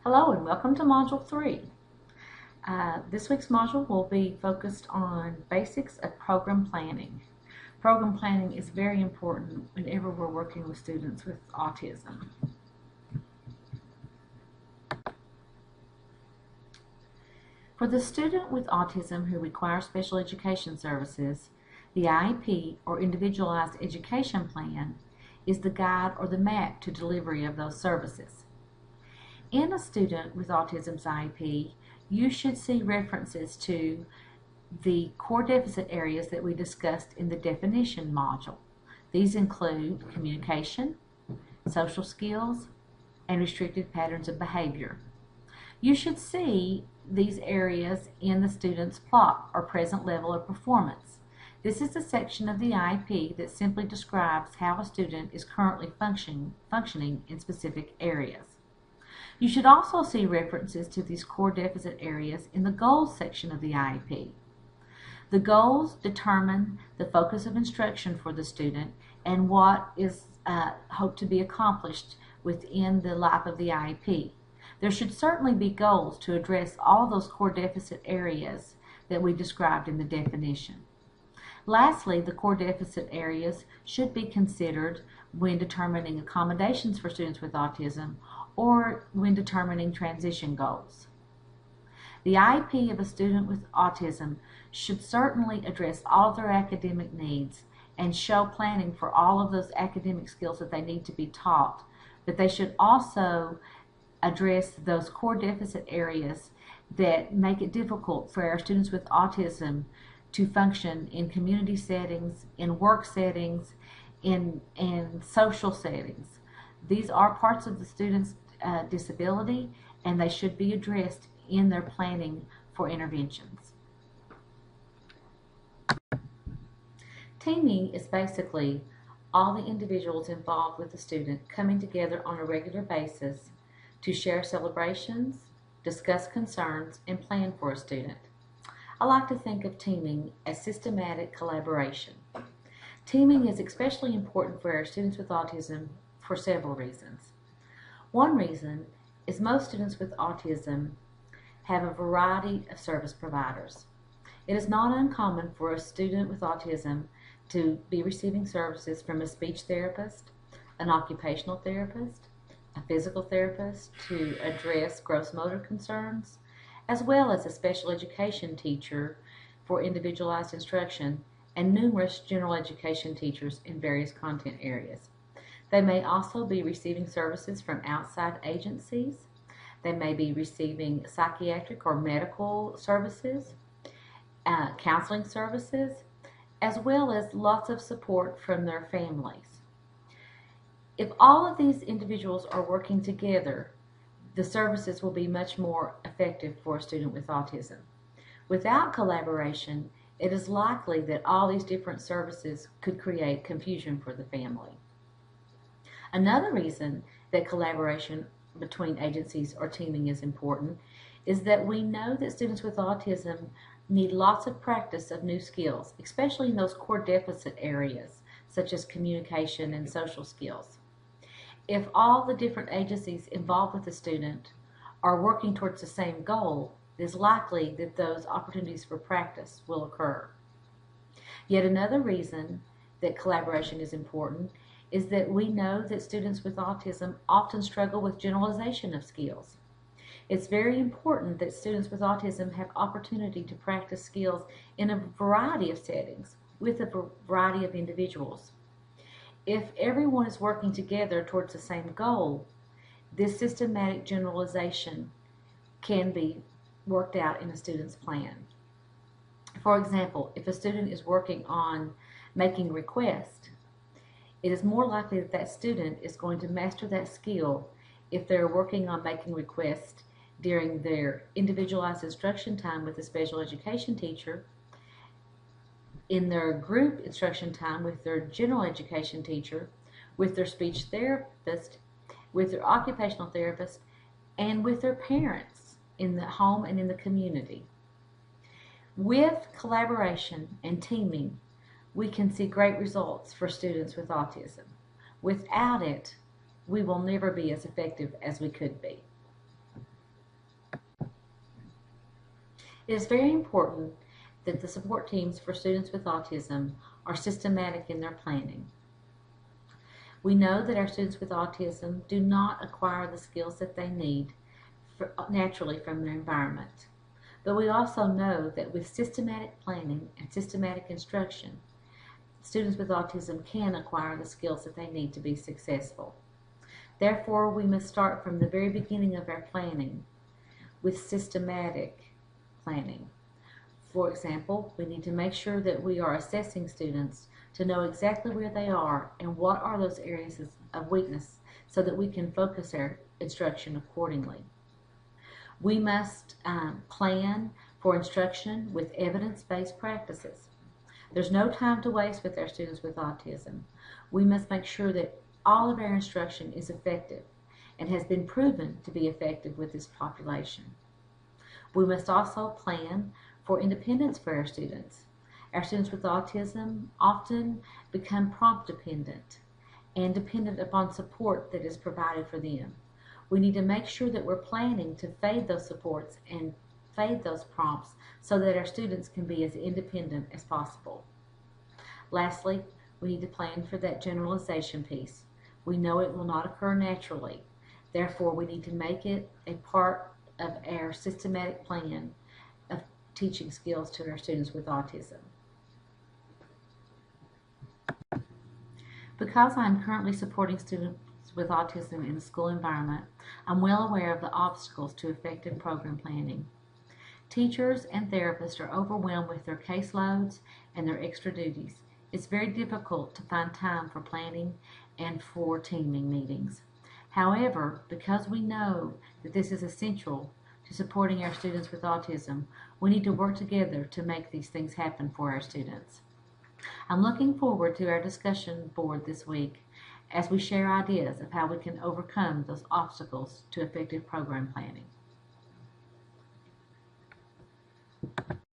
Hello and welcome to Module 3. This week's module will be focused on basics of program planning. Program planning is very important whenever we're working with students with autism. For the student with autism who requires special education services, the IEP or Individualized Education Plan is the guide or the map to delivery of those services. In a student with autism's IEP, you should see references to the core deficit areas that we discussed in the definition module. These include communication, social skills, and restricted patterns of behavior. You should see these areas in the student's PLOP, or present level of performance. This is the section of the IEP that simply describes how a student is currently functioning in specific areas. You should also see references to these core deficit areas in the goals section of the IEP. The goals determine the focus of instruction for the student and what is hoped to be accomplished within the life of the IEP. There should certainly be goals to address all those core deficit areas that we described in the definition. Lastly, the core deficit areas should be considered when determining accommodations for students with autism or when determining transition goals. The IEP of a student with autism should certainly address all of their academic needs and show planning for all of those academic skills that they need to be taught, but they should also address those core deficit areas that make it difficult for our students with autism to function in community settings, in work settings, in social settings. These are parts of the student's disability, and they should be addressed in their planning for interventions. Teaming is basically all the individuals involved with the student coming together on a regular basis to share celebrations, discuss concerns, and plan for a student. I like to think of teaming as systematic collaboration. Teaming is especially important for our students with autism for several reasons. One reason is most students with autism have a variety of service providers. It is not uncommon for a student with autism to be receiving services from a speech therapist, an occupational therapist, a physical therapist to address gross motor concerns, as well as a special education teacher for individualized instruction and numerous general education teachers in various content areas. They may also be receiving services from outside agencies. They may be receiving psychiatric or medical services, counseling services, as well as lots of support from their families. If all of these individuals are working together, the services will be much more effective for a student with autism. Without collaboration, it is likely that all these different services could create confusion for the family. Another reason that collaboration between agencies or teaming is important is that we know that students with autism need lots of practice of new skills, especially in those core deficit areas such as communication and social skills. If all the different agencies involved with the student are working towards the same goal, it is likely that those opportunities for practice will occur. Yet another reason that collaboration is important is that we know that students with autism often struggle with generalization of skills. It's very important that students with autism have opportunity to practice skills in a variety of settings with a variety of individuals. If everyone is working together towards the same goal, this systematic generalization can be worked out in a student's plan. For example, if a student is working on making requests, it is more likely that that student is going to master that skill if they're working on making requests during their individualized instruction time with a special education teacher, in their group instruction time with their general education teacher, with their speech therapist, with their occupational therapist, and with their parents in the home and in the community. With collaboration and teaming, we can see great results for students with autism. Without it, we will never be as effective as we could be. It is very important that the support teams for students with autism are systematic in their planning. We know that our students with autism do not acquire the skills that they need naturally from their environment. But we also know that with systematic planning and systematic instruction, students with autism can acquire the skills that they need to be successful. Therefore, we must start from the very beginning of our planning with systematic planning. For example, we need to make sure that we are assessing students to know exactly where they are and what are those areas of weakness so that we can focus our instruction accordingly. We must plan for instruction with evidence-based practices. There's no time to waste with our students with autism. We must make sure that all of our instruction is effective and has been proven to be effective with this population. We must also plan for independence for our students. Our students with autism often become prompt dependent and dependent upon support that is provided for them. We need to make sure that we're planning to fade those supports and fade those prompts so that our students can be as independent as possible. Lastly, we need to plan for that generalization piece. We know it will not occur naturally. Therefore, we need to make it a part of our systematic plan of teaching skills to our students with autism. Because I'm currently supporting students with autism in the school environment, I'm well aware of the obstacles to effective program planning. Teachers and therapists are overwhelmed with their caseloads and their extra duties. It's very difficult to find time for planning and for teaming meetings. However, because we know that this is essential to supporting our students with autism, we need to work together to make these things happen for our students. I'm looking forward to our discussion board this week as we share ideas of how we can overcome those obstacles to effective program planning.